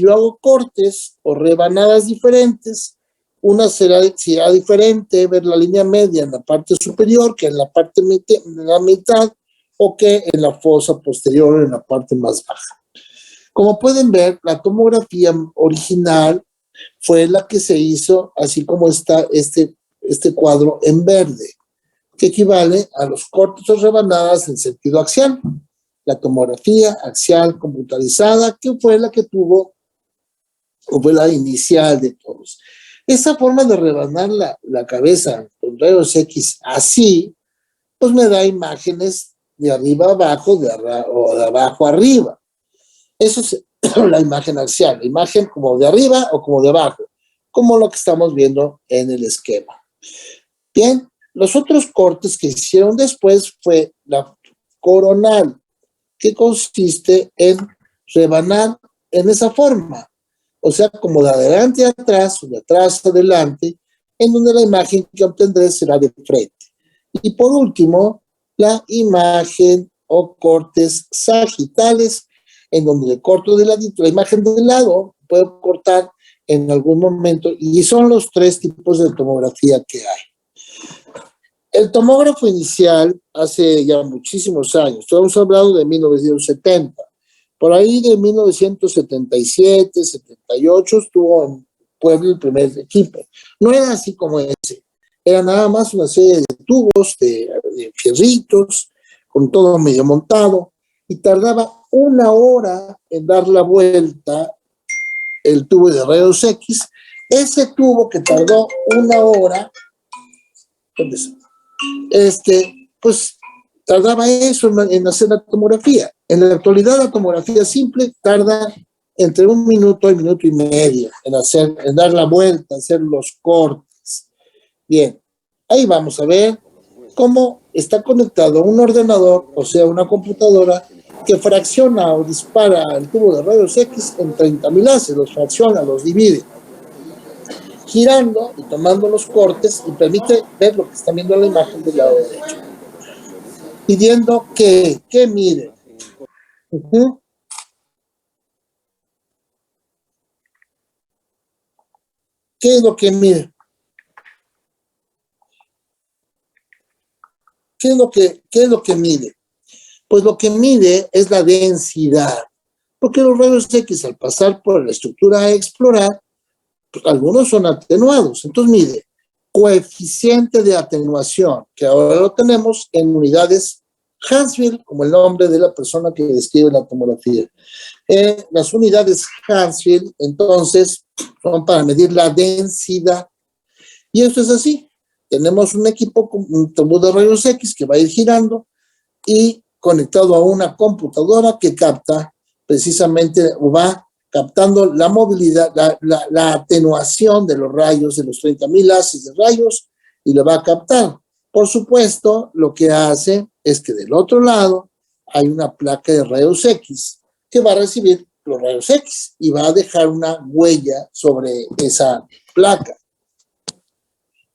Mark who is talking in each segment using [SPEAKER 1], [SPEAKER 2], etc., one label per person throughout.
[SPEAKER 1] yo hago cortes o rebanadas diferentes, una será diferente ver la línea media en la parte superior que en la parte en la mitad, o que en la fosa posterior en la parte más baja. Como pueden ver, la tomografía original fue la que se hizo, así como está este cuadro en verde, que equivale a los cortes o rebanadas en sentido axial. La tomografía axial computarizada, que fue la que tuvo, o fue la inicial de todos. Esa forma de rebanar la cabeza con rayos X así, pues me da imágenes de arriba a abajo, o de abajo a arriba. Eso es la imagen axial, la imagen como de arriba o como de abajo, como lo que estamos viendo en el esquema. Bien, los otros cortes que hicieron después fue la coronal, que consiste en rebanar en esa forma, o sea, como de adelante a atrás o de atrás a adelante, en donde la imagen que obtendré será de frente. Y por último, la imagen o cortes sagitales, en donde le corto de ladito la imagen del lado, puedo cortar en algún momento, y son los 3 tipos de tomografía que hay. El tomógrafo inicial, hace ya muchísimos años, estamos hablando de 1970, por ahí de 1977, 78, estuvo en Puebla el primer equipo. No era así como ese, era nada más una serie de tubos, de fierritos, con todo medio montado, y tardaba 1 hora en dar la vuelta el tubo de rayos X. Ese tubo que tardó 1 hora, pues tardaba eso en hacer la tomografía. En la actualidad la tomografía simple tarda entre 1 minuto y 1 minuto y medio en dar la vuelta, hacer los cortes. Bien, ahí vamos a ver cómo está conectado un ordenador, o sea, una computadora, que fracciona o dispara el tubo de rayos X en 30,000 haces, los fracciona, los divide, girando y tomando los cortes, y permite ver lo que están viendo en la imagen del lado derecho. Pidiendo que mire. ¿Qué es lo que mide? ¿Qué es lo que mide? Pues lo que mide es la densidad, porque los rayos X, al pasar por la estructura a explorar, pues algunos son atenuados. Entonces mide coeficiente de atenuación, que ahora lo tenemos en unidades Hansfield, como el nombre de la persona que describe la tomografía. Las unidades Hansfield, entonces, son para medir la densidad. Y esto es así. Tenemos un equipo con un tubo de rayos X que va a ir girando y conectado a una computadora que capta precisamente, o va captando la movilidad, la atenuación de los rayos, de los 30,000 haces de rayos, y lo va a captar. Por supuesto, lo que hace es que del otro lado hay una placa de rayos X que va a recibir los rayos X y va a dejar una huella sobre esa placa.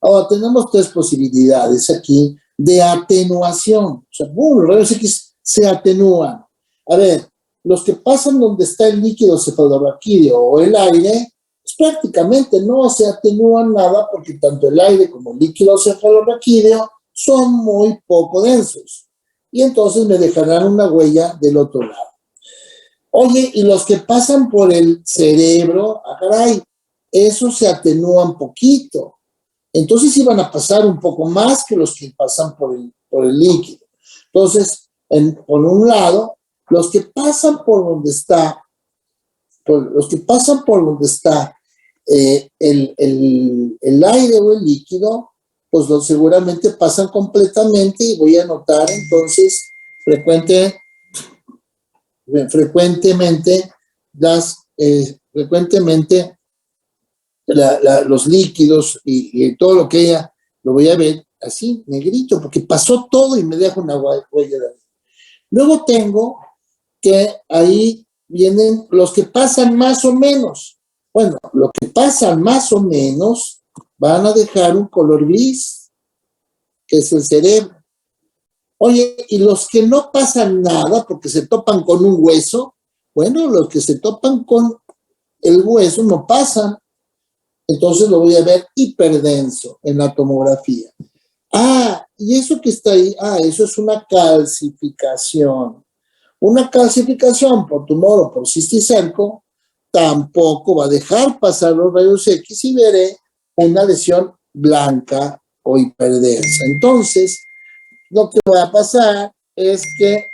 [SPEAKER 1] Ahora, tenemos 3 posibilidades aquí de atenuación. O sea, los rayos X se atenúan. A ver, los que pasan donde está el líquido cefalorraquídeo o el aire, pues prácticamente no se atenúan nada, porque tanto el aire como el líquido cefalorraquídeo son muy poco densos. Y entonces me dejarán una huella del otro lado. Oye, y los que pasan por el cerebro, caray, esos se atenúan poquito. Entonces iban a pasar un poco más que los que pasan por el líquido. Entonces, por un lado, los que pasan por donde está, el aire o el líquido, pues seguramente pasan completamente, y voy a anotar entonces frecuentemente los líquidos y todo lo que ella, lo voy a ver así, negrito, porque pasó todo y me deja una huella de ahí. Luego tengo que ahí vienen los que pasan más o menos. Bueno, los que pasan más o menos van a dejar un color gris, que es el cerebro. Oye, y los que no pasan nada porque se topan con un hueso, bueno, los que se topan con el hueso no pasa. Entonces lo voy a ver hiperdenso en la tomografía. Y eso que está ahí, eso es una calcificación. Una calcificación por tumor o por cisticerco tampoco va a dejar pasar los rayos X y veré una lesión blanca o hiperdensa. Entonces, lo que va a pasar es que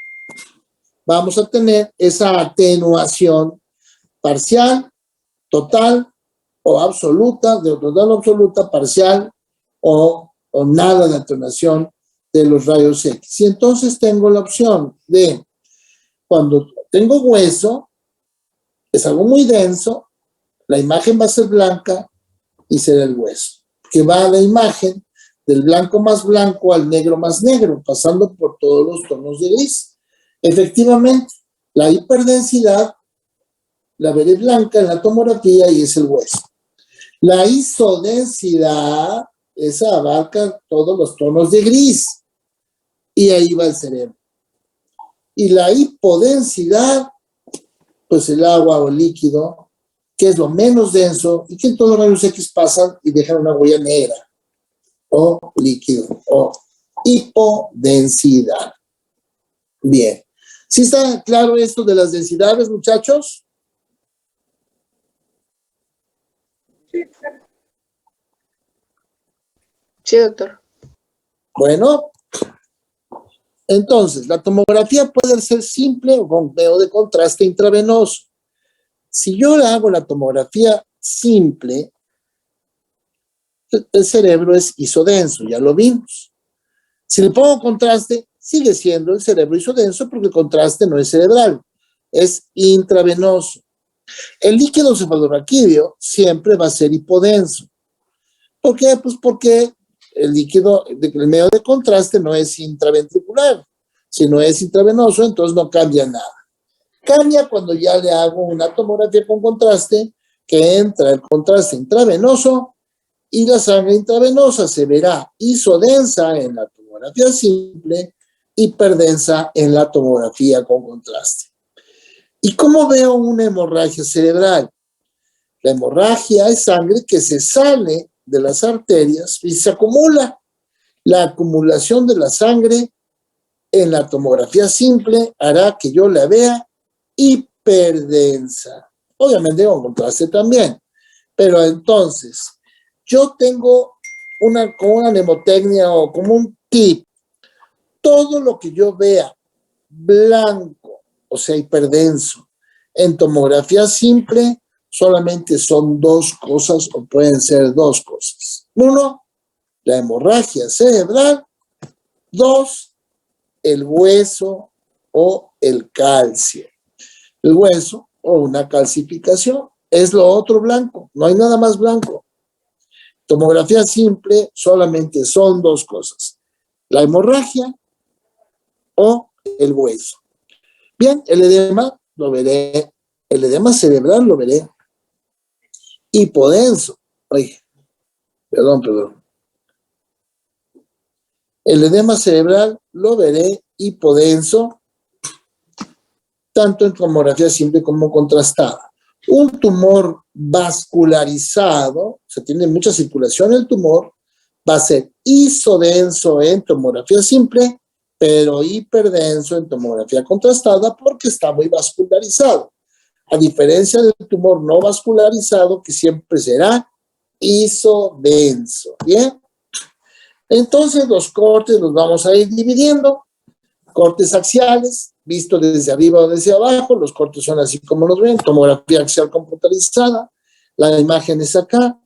[SPEAKER 1] vamos a tener esa atenuación parcial, total o absoluta, de total o absoluta, parcial o nada de atenuación de los rayos X. Y entonces tengo la opción de, cuando tengo hueso, es algo muy denso, la imagen va a ser blanca y será el hueso, que va a la imagen del blanco más blanco al negro más negro, pasando por todos los tonos de gris. Efectivamente, la hiperdensidad la veré blanca en la tomografía y es el hueso. La isodensidad, esa abarca todos los tonos de gris y ahí va el cerebro. Y la hipodensidad, pues el agua o el líquido, que es lo menos denso y que en todos los rayos X pasan y dejan una huella negra o líquido o hipodensidad. Bien. ¿Sí está claro esto de las densidades, muchachos?
[SPEAKER 2] Sí, doctor.
[SPEAKER 1] Bueno, entonces, la tomografía puede ser simple o con veo de contraste intravenoso. Si yo hago la tomografía simple, el cerebro es isodenso, ya lo vimos. Si le pongo contraste, sigue siendo el cerebro isodenso porque el contraste no es cerebral, es intravenoso. El líquido cefalorraquídeo siempre va a ser hipodenso. ¿Por qué? Pues porque el líquido, el medio de contraste no es intraventricular. Si no es intravenoso, entonces no cambia nada. Cambia cuando ya le hago una tomografía con contraste, que entra el contraste intravenoso y la sangre intravenosa se verá isodensa en la tomografía simple, hiperdensa en la tomografía con contraste. ¿Y cómo veo una hemorragia cerebral? La hemorragia es sangre que se sale de las arterias y se acumula. La acumulación de la sangre en la tomografía simple hará que yo la vea hiperdensa. Obviamente con contraste también. Pero entonces, yo tengo como una mnemotecnia o como un tip. Todo lo que yo vea blanco, o sea, hiperdenso, en tomografía simple, solamente son dos cosas o pueden ser dos cosas. Uno, la hemorragia cerebral. Dos, el hueso o el calcio. El hueso o una calcificación. Es lo otro blanco, no hay nada más blanco. Tomografía simple solamente son dos cosas. La hemorragia o el hueso. Bien, el edema lo veré, el edema cerebral lo veré hipodenso. Oye, perdón. El edema cerebral lo veré hipodenso, tanto en tomografía simple como contrastada. Un tumor vascularizado, o sea, tiene mucha circulación el tumor, va a ser isodenso en tomografía simple, pero hiperdenso en tomografía contrastada porque está muy vascularizado. A diferencia del tumor no vascularizado, que siempre será isodenso. ¿Bien? Entonces, los cortes los vamos a ir dividiendo. Cortes axiales, visto desde arriba o desde abajo. Los cortes son así como los ven. Tomografía axial computarizada. La imagen es acá.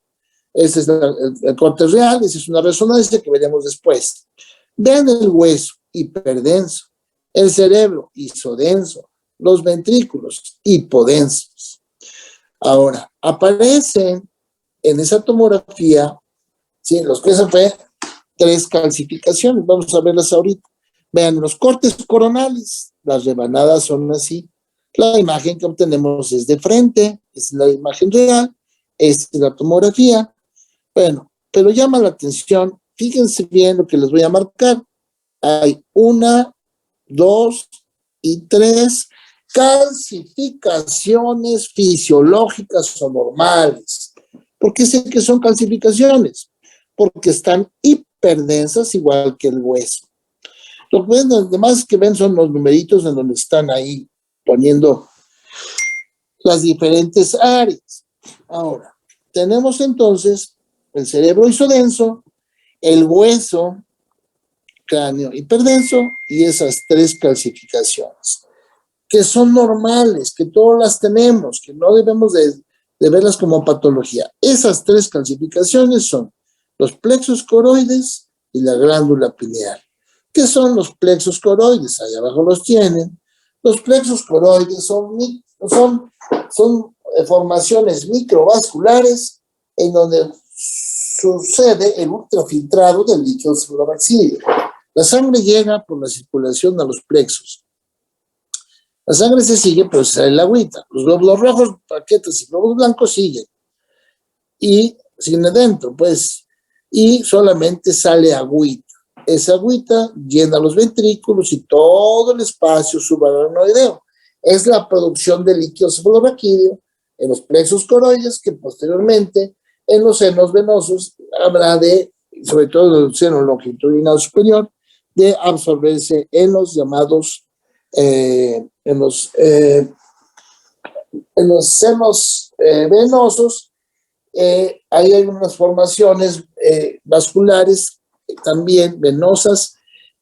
[SPEAKER 1] Este es el corte real. Esa es una resonancia que veremos después. Vean el hueso, hiperdenso. El cerebro, isodenso. Los ventrículos, hipodensos. Ahora, aparecen en esa tomografía, ¿sí? Los que se fue, 3 calcificaciones. Vamos a verlas ahorita. Vean, los cortes coronales, las rebanadas son así. La imagen que obtenemos es de frente, es la imagen real, es la tomografía. Bueno, pero llama la atención, fíjense bien lo que les voy a marcar. Hay 1, 2 y 3 calcificaciones fisiológicas o normales. ¿Por qué sé que son calcificaciones? Porque están hiperdensas igual que el hueso. Lo demás que ven son los numeritos en donde están ahí poniendo las diferentes áreas. Ahora, tenemos entonces el cerebro isodenso, el hueso, cráneo hiperdenso y esas tres calcificaciones, que son normales, que todas las tenemos, que no debemos de verlas como patología. Esas tres calcificaciones son los plexos coroides y la glándula pineal. ¿Qué son los plexos coroides? Allá abajo los tienen. Los plexos coroides son formaciones microvasculares en donde sucede el ultrafiltrado del líquido cefalorraquídeo. La sangre llega por la circulación a los plexos. La sangre se sigue, pero sale el agüita. Los glóbulos rojos, plaquetas y glóbulos blancos siguen. Y siguen adentro, pues. Y solamente sale agüita. Esa agüita llena los ventrículos y todo el espacio subaracnoideo. Es la producción de líquido cefalorraquídeo en los plexos coroides que posteriormente en los senos venosos habrá de, sobre todo en el seno longitudinal superior, de absorberse en los llamados, en los senos venosos. Ahí hay unas formaciones vasculares también venosas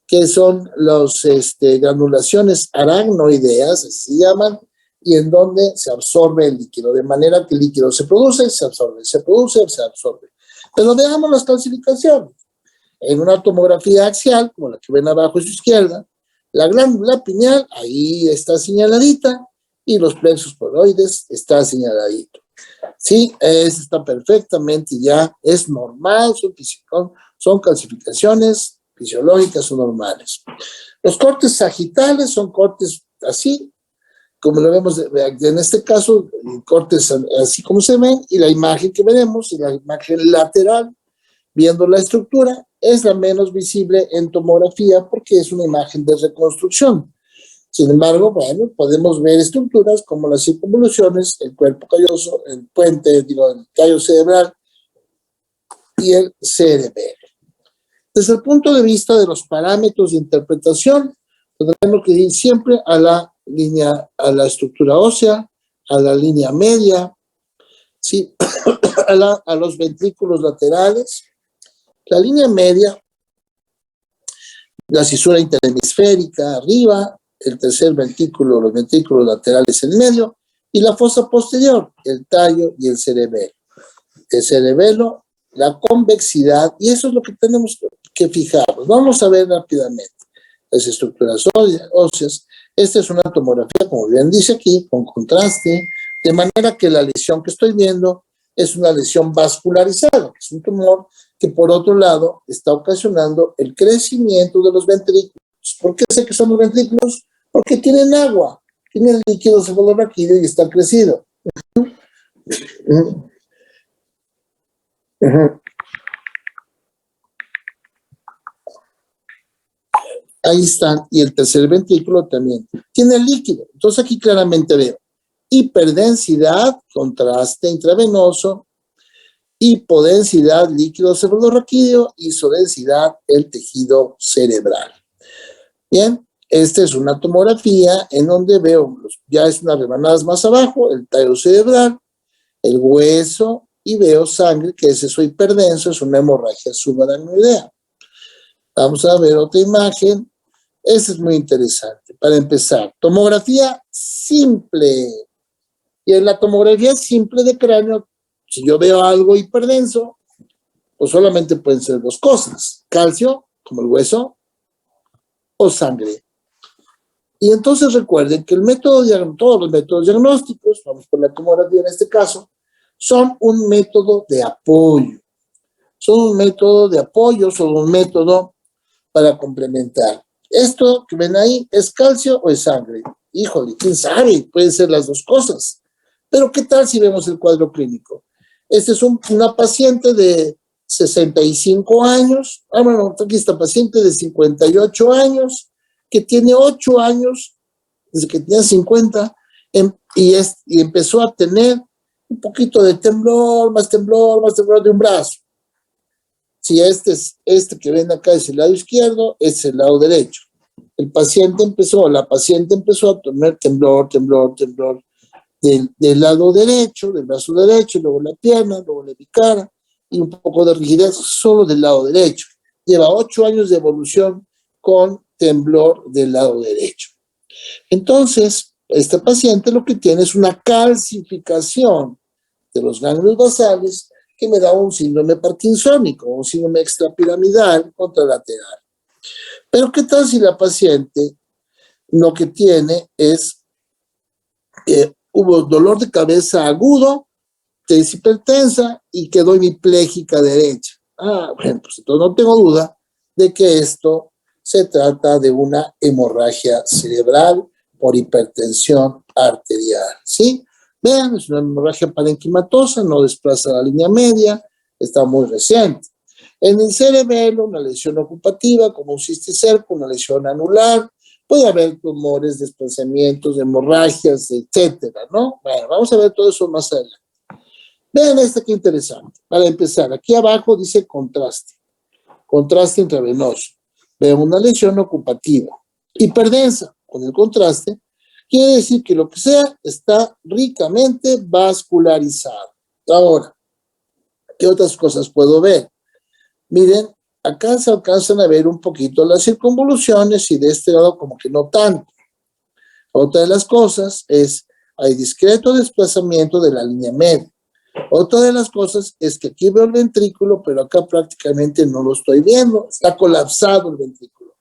[SPEAKER 1] que son las granulaciones aracnoideas, así se llaman, y en donde se absorbe el líquido, de manera que el líquido se produce, se absorbe, se produce, se absorbe. Pero veamos las calcificaciones. En una tomografía axial, como la que ven abajo a su izquierda, la glándula pineal ahí está señaladita y los plexos coroides está señaladito. Sí, está perfectamente ya, es normal, son calcificaciones fisiológicas o normales. Los cortes sagitales son cortes así, como lo vemos en este caso, cortes así como se ven, y la imagen que veremos, la imagen lateral, viendo la estructura, es la menos visible en tomografía porque es una imagen de reconstrucción. Sin embargo, bueno, podemos ver estructuras como las circunvoluciones, el cuerpo calloso, el puente, el callo cerebral y el cerebelo. Desde el punto de vista de los parámetros de interpretación, tendremos que ir siempre a la línea, a la estructura ósea, a la línea media, ¿sí? a los ventrículos laterales, la línea media, la cisura interhemisférica arriba, el tercer ventrículo, los ventrículos laterales en medio, y la fosa posterior, el tallo y el cerebelo. El cerebelo, la convexidad, y eso es lo que tenemos que fijarnos. Vamos a ver rápidamente las estructuras óseas. Esta es una tomografía, como bien dice aquí, con contraste, de manera que la lesión que estoy viendo es una lesión vascularizada, que es un tumor que por otro lado está ocasionando el crecimiento de los ventrículos. ¿Por qué sé que son los ventrículos? Porque tienen agua, tienen líquido cefalorraquídeo y está crecido. Ahí están, y el tercer ventrículo también tiene líquido. Entonces aquí claramente veo hiperdensidad, contraste intravenoso, hipodensidad, líquido cefalorraquídeo, isodensidad, el tejido cerebral. Bien, esta es una tomografía en donde veo, ya es unas rebanadas más abajo, el tallo cerebral, el hueso, y veo sangre, que es eso hiperdenso, es una hemorragia subaracnoidea. Vamos a ver otra imagen. Esta es muy interesante. Para empezar, tomografía simple. Y en la tomografía simple de cráneo, si yo veo algo hiperdenso, pues solamente pueden ser dos cosas: calcio, como el hueso, o sangre. Y entonces recuerden que todos los métodos diagnósticos, vamos por la tomografía en este caso, son un método de apoyo. Son un método de apoyo, son un método para complementar. Esto que ven ahí, ¿es calcio o es sangre? Híjole, quién sabe, pueden ser las dos cosas. Pero ¿qué tal si vemos el cuadro clínico? Esta es una paciente de 65 años, bueno, aquí está paciente de 58 años, que tiene 8 años desde que tenía 50, y empezó a tener un poquito de temblor, más temblor, más temblor de un brazo. Si este que ven acá es el lado izquierdo, es el lado derecho. La paciente empezó a tener temblor, temblor, temblor del lado derecho, del brazo derecho, luego la pierna, luego la cara, y un poco de rigidez solo del lado derecho. Lleva 8 años de evolución con temblor del lado derecho. Entonces, esta paciente lo que tiene es una calcificación de los ganglios basales que me da un síndrome parkinsónico, un síndrome extrapiramidal contralateral. Pero ¿qué tal si la paciente lo que tiene es hubo dolor de cabeza agudo, tesis hipertensa y quedó hemipléjica derecha? Bueno, pues entonces no tengo duda de que esto se trata de una hemorragia cerebral por hipertensión arterial, ¿sí? Vean, es una hemorragia parenquimatosa, no desplaza la línea media, está muy reciente. En el cerebelo, una lesión ocupativa, como un cisticerco, una lesión anular, puede haber tumores, desplazamientos, hemorragias, etcétera, ¿no? Bueno, vamos a ver todo eso más adelante. Vean qué interesante. Para empezar, aquí abajo dice contraste intravenoso. Vean una lesión ocupativa. Hiperdensa, con el contraste, quiere decir que lo que sea está ricamente vascularizado. Ahora, ¿qué otras cosas puedo ver? Miren, acá se alcanzan a ver un poquito las circunvoluciones y de este lado como que no tanto. Otra de las cosas es, hay discreto desplazamiento de la línea media. Otra de las cosas es que aquí veo el ventrículo, pero acá prácticamente no lo estoy viendo. Está colapsado el ventrículo.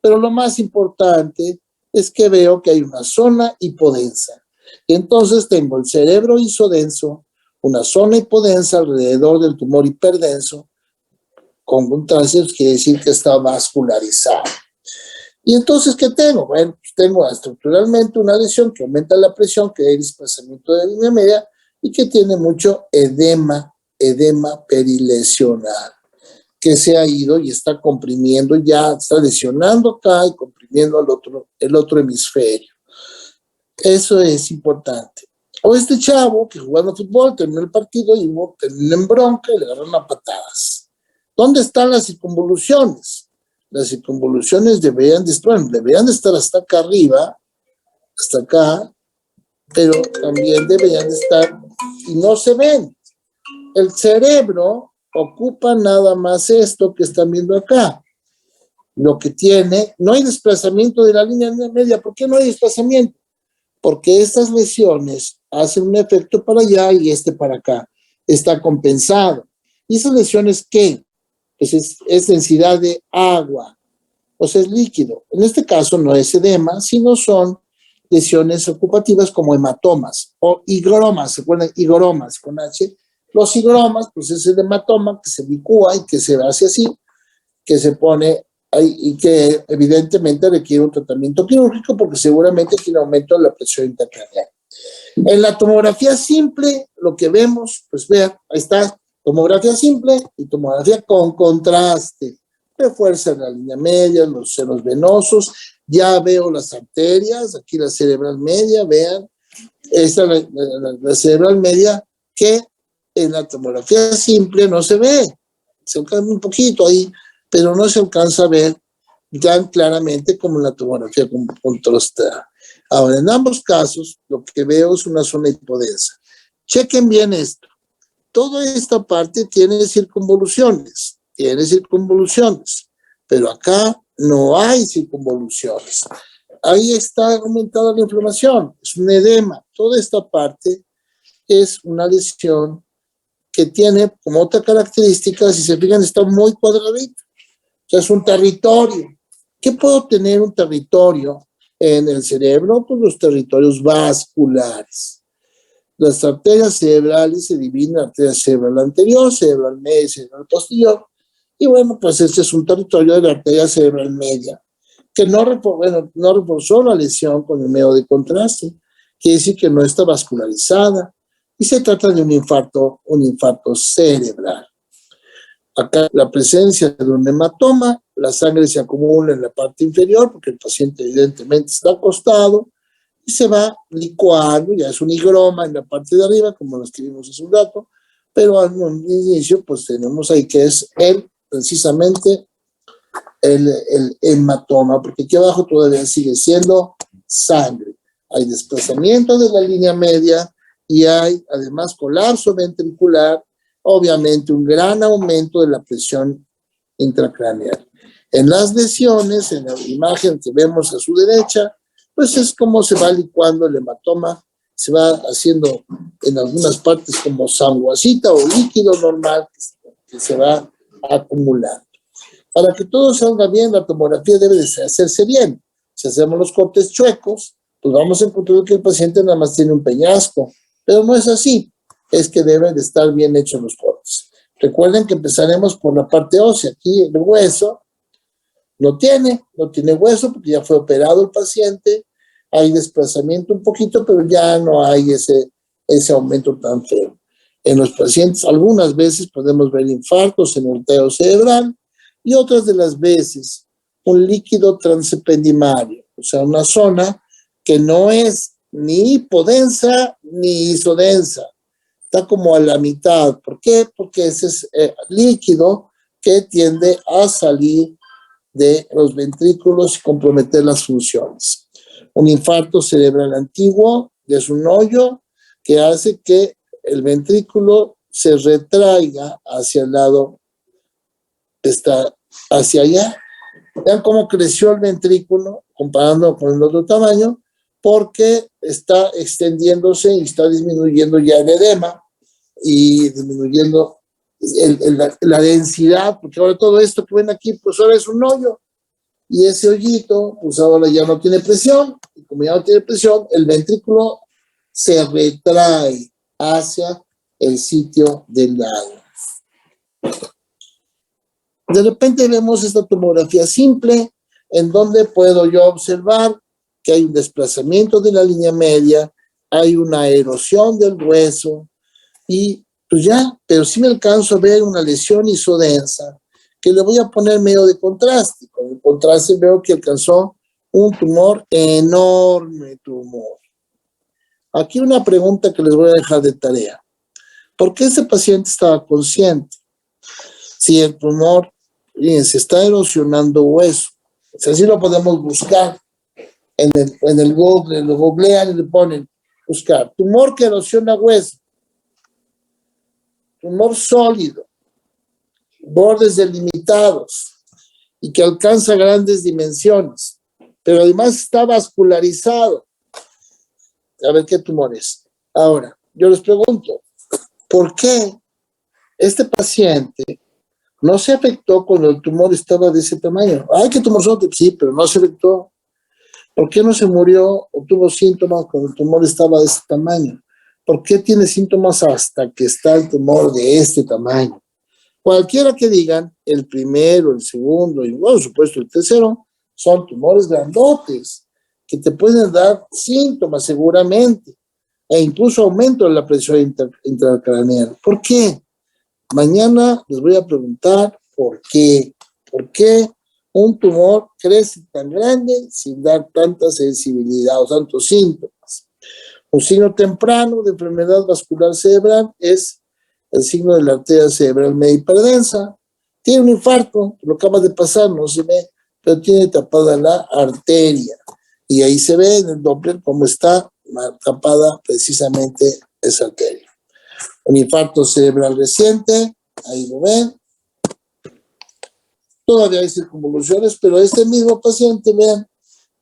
[SPEAKER 1] Pero lo más importante es que veo que hay una zona hipodensa. Y entonces tengo el cerebro isodenso, una zona hipodensa alrededor del tumor hiperdenso, con contraste quiere decir que está vascularizado. Y entonces, ¿qué tengo? Bueno, pues tengo estructuralmente una lesión que aumenta la presión, que hay desplazamiento de línea media y que tiene mucho edema perilesional, que se ha ido y está comprimiendo ya, está lesionando acá y comprimiendo el otro hemisferio. Eso es importante. O este chavo que jugando fútbol terminó el partido y terminó en bronca y le agarraron a patadas. ¿Dónde están las circunvoluciones? Las circunvoluciones deberían de estar hasta acá arriba, hasta acá, pero también deberían de estar y no se ven. El cerebro ocupa nada más esto que están viendo acá. Lo que tiene, no hay desplazamiento de la línea media. ¿Por qué no hay desplazamiento? Porque estas lesiones hacen un efecto para allá y para acá. Está compensado. ¿Y esas lesiones qué? Pues es densidad de agua, o sea, es líquido. En este caso no es edema, sino son lesiones ocupativas como hematomas o higromas. ¿Se acuerdan? Higromas con H. Los higromas, pues es el hematoma que se licúa y que se hace así, que se pone ahí y que evidentemente requiere un tratamiento quirúrgico porque seguramente tiene aumento de la presión intracraneal. En la tomografía simple, lo que vemos, pues vean, ahí está, tomografía simple y tomografía con contraste. Refuerza la línea media, los senos venosos, ya veo las arterias, aquí la cerebral media, vean, esta la cerebral media que en la tomografía simple no se ve, se alcanza un poquito ahí, pero no se alcanza a ver tan claramente como en la tomografía contrastada. Ahora, en ambos casos, lo que veo es una zona hipodensa. Chequen bien esto. Toda esta parte tiene circunvoluciones, pero acá no hay circunvoluciones. Ahí está aumentada la inflamación, es un edema. Toda esta parte es una lesión que tiene como otra característica, si se fijan, está muy cuadradito. O sea, es un territorio. ¿Qué puedo tener un territorio en el cerebro? Pues los territorios vasculares. Las arterias cerebrales se dividen en arteria cerebral anterior, cerebral media y cerebral posterior. Y bueno, pues este es un territorio de la arteria cerebral media, que no reforzó la lesión con el medio de contraste. Quiere decir que no está vascularizada. Y se trata de un infarto cerebral. Acá la presencia de un hematoma, la sangre se acumula en la parte inferior porque el paciente evidentemente está acostado, y se va licuando, ya es un higroma en la parte de arriba, como lo escribimos hace un rato, pero al inicio pues tenemos ahí que es precisamente el hematoma, porque aquí abajo todavía sigue siendo sangre. Hay desplazamiento de la línea media y hay además colapso ventricular, obviamente un gran aumento de la presión intracraneal. En las lesiones, en la imagen que vemos a su derecha, pues es como se va licuando el hematoma, se va haciendo en algunas partes como sanguacita o líquido normal que se va acumulando. Para que todo salga bien, la tomografía debe de hacerse bien. Si hacemos los cortes chuecos, pues vamos a encontrar que el paciente nada más tiene un peñasco, pero no es así, es que deben de estar bien hechos los cortes. Recuerden que empezaremos por la parte ósea. Aquí el hueso no tiene hueso porque ya fue operado el paciente, hay desplazamiento un poquito, pero ya no hay ese aumento tan feo. En los pacientes algunas veces podemos ver infartos en el tallo cerebral y otras de las veces un líquido transependimario, o sea, una zona que no es ni hipodensa ni isodensa, está como a la mitad. ¿Por qué? Porque ese es líquido que tiende a salir de los ventrículos y comprometer las funciones. Un infarto cerebral antiguo es un hoyo que hace que el ventrículo se retraiga hacia el lado que está hacia allá. Vean cómo creció el ventrículo comparando con el otro tamaño, porque está extendiéndose y está disminuyendo ya el edema y disminuyendo la densidad, porque ahora todo esto que ven aquí, pues ahora es un hoyo, y ese hoyito, pues ahora ya no tiene presión, y como ya no tiene presión, el ventrículo se retrae hacia el sitio del lado. De repente vemos esta tomografía simple, en donde puedo yo observar que hay un desplazamiento de la línea media, hay una erosión del hueso, y pues ya, pero sí me alcanzo a ver una lesión isodensa, que le voy a poner medio de contraste. Con el contraste veo que alcanzó un tumor, enorme tumor. Aquí una pregunta que les voy a dejar de tarea. ¿Por qué ese paciente estaba consciente? Si el tumor, fíjense, está erosionando hueso. O sea, así lo podemos buscar en el Google, lo googlean y le ponen buscar tumor que erosiona hueso, tumor sólido, bordes delimitados y que alcanza grandes dimensiones, pero además está vascularizado. A ver qué tumor es. Ahora, yo les pregunto, ¿por qué este paciente no se afectó cuando el tumor estaba de ese tamaño? Ay, qué tumorzote, sí, pero no se afectó. ¿Por qué no se murió o tuvo síntomas cuando el tumor estaba de ese tamaño? ¿Por qué tiene síntomas hasta que está el tumor de este tamaño? Cualquiera que digan, el primero, el segundo y, por supuesto, el tercero, son tumores grandotes que te pueden dar síntomas seguramente e incluso aumento de la presión intracraneal. ¿Por qué? Mañana les voy a preguntar por qué. ¿Por qué un tumor crece tan grande sin dar tanta sensibilidad o tantos síntomas? Un signo temprano de enfermedad vascular cerebral es el signo de la arteria cerebral media hiperdensa. Tiene un infarto, lo acaba de pasar, no se ve, pero tiene tapada la arteria. Y ahí se ve en el Doppler cómo está tapada precisamente esa arteria. Un infarto cerebral reciente, ahí lo ven. Todavía hay circunvoluciones, pero este mismo paciente, vean,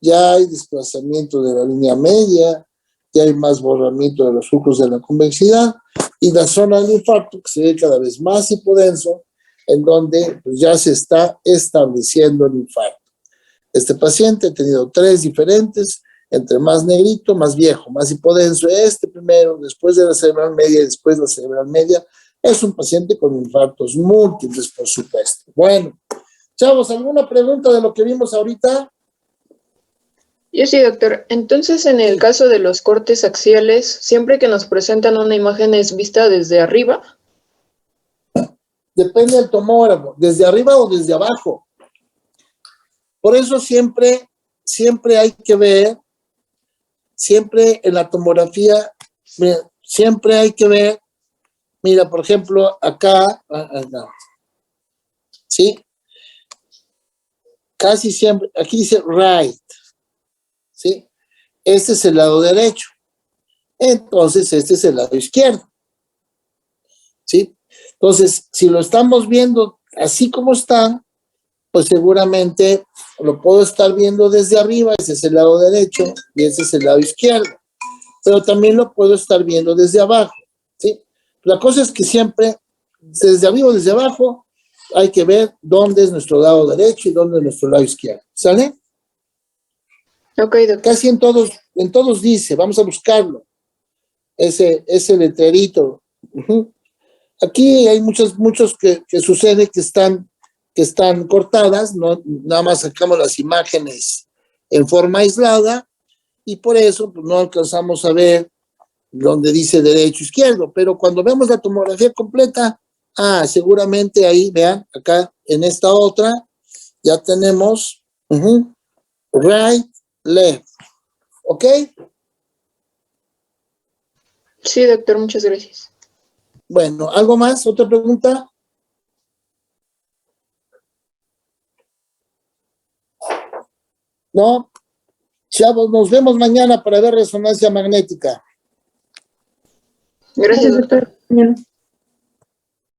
[SPEAKER 1] ya hay desplazamiento de la línea media, ya hay más borramiento de los flujos de la convexidad, y la zona del infarto que se ve cada vez más hipodenso, en donde pues, ya se está estableciendo el infarto. Este paciente ha tenido 3 diferentes, entre más negrito, más viejo, más hipodenso. Este primero, después de la cerebral media y después de la cerebral media, es un paciente con infartos múltiples, por supuesto. Bueno, chavos, ¿alguna pregunta de lo que vimos ahorita?
[SPEAKER 2] Yo sí, doctor. Entonces, en el caso de los cortes axiales, siempre que nos presentan una imagen es vista desde arriba.
[SPEAKER 1] Depende del tomógrafo, desde arriba o desde abajo. Por eso siempre hay que ver siempre en la tomografía, siempre hay que ver, mira, por ejemplo, acá, no, ¿sí? Casi siempre, aquí dice right, ¿sí? Este es el lado derecho. Entonces, este es el lado izquierdo, ¿sí? Entonces, si lo estamos viendo así como está, pues seguramente lo puedo estar viendo desde arriba, ese es el lado derecho y ese es el lado izquierdo. Pero también lo puedo estar viendo desde abajo, ¿sí? La cosa es que siempre, desde arriba o desde abajo, hay que ver dónde es nuestro lado derecho y dónde es nuestro lado izquierdo, ¿sale?
[SPEAKER 2] Ok, doctor.
[SPEAKER 1] Casi en todos dice, vamos a buscarlo, ese letrerito. Uh-huh. Aquí hay muchos que sucede que están cortadas, no, nada más sacamos las imágenes en forma aislada y por eso pues, no alcanzamos a ver donde dice derecho izquierdo, pero cuando vemos la tomografía completa, seguramente ahí, vean, acá en esta otra, ya tenemos right, left, ¿ok?
[SPEAKER 2] Sí, doctor, muchas gracias.
[SPEAKER 1] Bueno, ¿algo más? ¿Otra pregunta? ¿No? Chavos, nos vemos mañana para ver resonancia magnética.
[SPEAKER 2] Gracias, doctor.
[SPEAKER 3] Mañana.